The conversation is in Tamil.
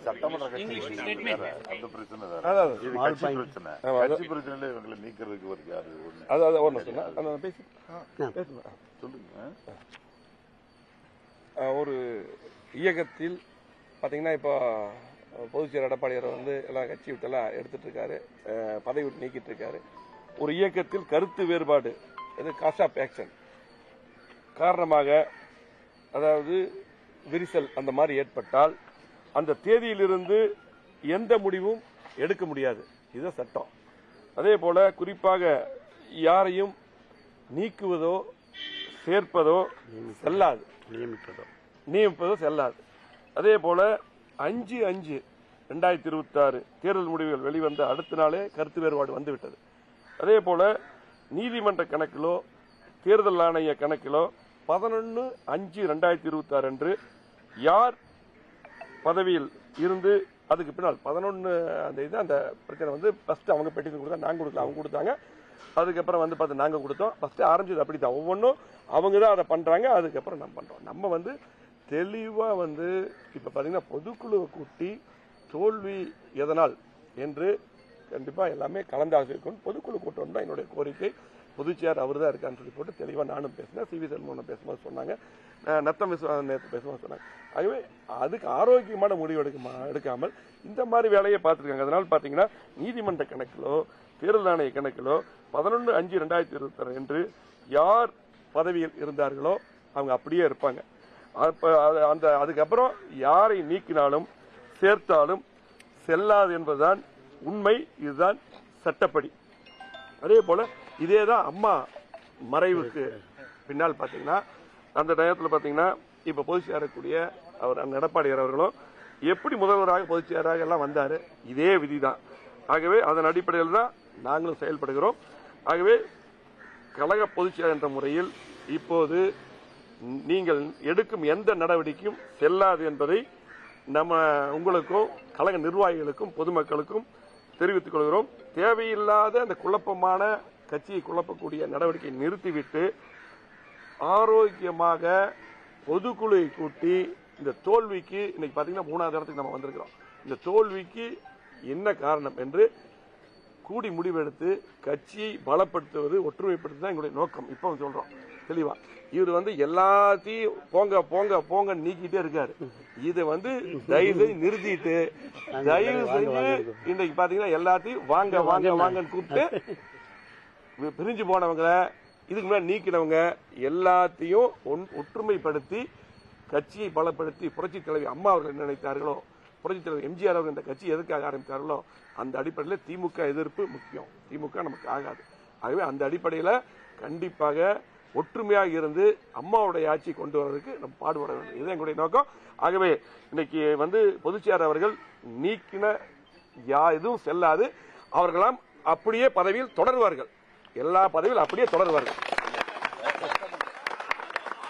சட்டமன்ற கட்சி அந்த பிரச்சனை பிரச்சனை கட்சி பிரச்சனை இவங்களை நீக்கிறதுக்கு ஒரு யாரு சொல்லுங்க. ஒரு இயக்கத்தில் பாத்தீங்கன்னா இப்போ பொதுச்செயலர் எடப்பாடியார் வந்து எல்லாம் கட்சி விட்டெல்லாம் எடுத்துட்டு இருக்காரு, பதவி விட்டு நீக்கிட்டு இருக்காரு. ஒரு இயக்கத்தில் கருத்து வேறுபாடு காஸ்ட் ஆஃப் ஆக்ஷன் காரணமாக, அதாவது விரிசல் அந்த மாதிரி ஏற்பட்டால் அந்த தேதியிலிருந்து எந்த முடிவும் எடுக்க முடியாது. இதுதான் சட்டம். அதே போல குறிப்பாக யாரையும் நீக்குவதோ சேர்ப்பதோ செல்லாது, நியமிப்பதோ செல்லாது. அதே போல 5/5/2026 தேர்தல் முடிவுகள் வெளிவந்த அடுத்த நாளே கருத்து வேறுபாடு வந்துவிட்டது. அதே போல நீதிமன்ற கணக்கிலோ தேர்தல் ஆணைய கணக்கிலோ 11/5/2026 அன்று யார் பதவியில் இருந்து அதுக்கு பின்னால் 11 அந்த பிரச்சனை வந்து ஃபர்ஸ்ட் அவங்க பெட்டிஷன் கொடுத்தா, நாங்க கொடுக்கல, அவங்க கொடுத்தாங்க. அதுக்கப்புறம் வந்து பார்த்து நாங்க கொடுத்தோம். ஃபர்ஸ்ட் ஆரம்பிச்சது அப்படித்தான், ஒவ்வொன்றும் அவங்க தான் அதை பண்றாங்க, அதுக்கப்புறம் நம்ம பண்றோம். நம்ம வந்து தெளிவா வந்து இப்ப பாத்தீங்கன்னா பொதுக்குழுவை கூட்டி தோல்வி எதனால் என்று கண்டிப்பா எல்லாமே கலந்து ஆலோசிக்கணும். பொதுக்குழு கூட்டம் தான் என்னுடைய கோரிக்கை. பொதுச்செயலர் அவர் தான் இருக்கான்னு சொல்லி போட்டு தெளிவா நானும் பேசினேன். சி வி செல்வன் பேசும்போது சொன்னாங்க, நத்தம் விஸ்வநாதன் நேற்று பேசும்போது சொன்னாங்க. ஆகவே அதுக்கு ஆரோக்கியமான முடிவு எடுக்காமல் இந்த மாதிரி வேலையை பார்த்துருக்காங்க. அதனால பாத்தீங்கன்னா நீதிமன்ற கணக்கிலோ தேர்தல் ஆணைய கணக்கிலோ 11/5/2026 என்று யார் பதவியில் இருந்தார்களோ அவங்க அப்படியே இருப்பாங்க. அதுக்கப்புறம் யாரை நீக்கினாலும் சேர்த்தாலும் செல்லாது என்பதுதான் உண்மை. இதுதான் சட்டப்படி. அதே போல இதேதான் அம்மா மறைவுக்கு பின்னால் பாத்தீங்கன்னா அந்த டயத்தில் பாத்தீங்கன்னா இப்ப பொதுச் சேரக்கூடிய அவர் எடப்பாடியார் அவர்களும் எப்படி முதல்வராக பொதுச் செயலராக எல்லாம் வந்தாரு, இதே விதிதான். ஆகவே அதன் அடிப்படையில் தான் நாங்களும் செயல்படுகிறோம். ஆகவே கழக பொதுச் செயலர் என்ற முறையில் இப்போது நீங்கள் எடுக்கும் எந்த நடவடிக்கையும் செல்லாது என்பதை நம்ம உங்களுக்கும் கழக நிர்வாகிகளுக்கும் பொதுமக்களுக்கும் தெரிவித்துக் கொள்கிறோம். தேவையில்லாத அந்த குழப்பமான கட்சியை குழப்பக்கூடிய நடவடிக்கையை நிறுத்திவிட்டு ஆரோக்கியமாக பொதுக்குழுவை கூட்டி இந்த தோல்விக்கு இன்னைக்கு பாத்தீங்கன்னா 3வது இடத்துக்கு நம்ம வந்திருக்கிறோம். இந்த தோல்விக்கு என்ன காரணம் என்று கூடி முடிவெடுத்து கட்சியை பலப்படுத்துவது, ஒற்றுமைப்படுத்துவது தான் எங்களுடைய நோக்கம். இப்ப சொல்றோம் தெளிவா. இவர் வந்து எல்லாத்தையும் போங்க போங்க போங்க நீக்கிட்டே இருக்காரு. இதை வந்து தயவு நிறுத்திட்டு தயவு செஞ்சு இன்னைக்கு பாத்தீங்கன்னா எல்லாத்தையும் வாங்க வாங்க வாங்கன்னு கூப்பிட்டு பிரிஞ்சு போனவங்க, இதுக்கு முன்னாடி நீக்கினவங்க எல்லாத்தையும் ஒற்றுமைப்படுத்தி கட்சியை பலப்படுத்தி புரட்சித் தலைவி அம்மா அவர்கள் என்ன நினைத்தார்களோ, புரட்சித் தலைவர் எம்ஜிஆர் அவர்கள் இந்த கட்சி எதற்காக ஆரம்பித்தார்களோ அந்த அடிப்படையில் திமுக எதிர்ப்பு முக்கியம். திமுக நமக்கு ஆகாது. ஆகவே அந்த அடிப்படையில் கண்டிப்பாக ஒற்றுமையாக இருந்து அம்மாவுடைய ஆட்சி கொண்டு வருவதற்கு நம்ம பாடுபட வேண்டும். இதுதான் எங்களுடைய நோக்கம். ஆகவே இன்னைக்கு வந்து பொதுச்செயலர் அவர்கள் நீக்கின எதுவும் செல்லாது. அவர்களாம் அப்படியே பதவியில் தொடர்வார்கள். எல்லா பதவியில் அப்படியே தொடர்வார்கள்.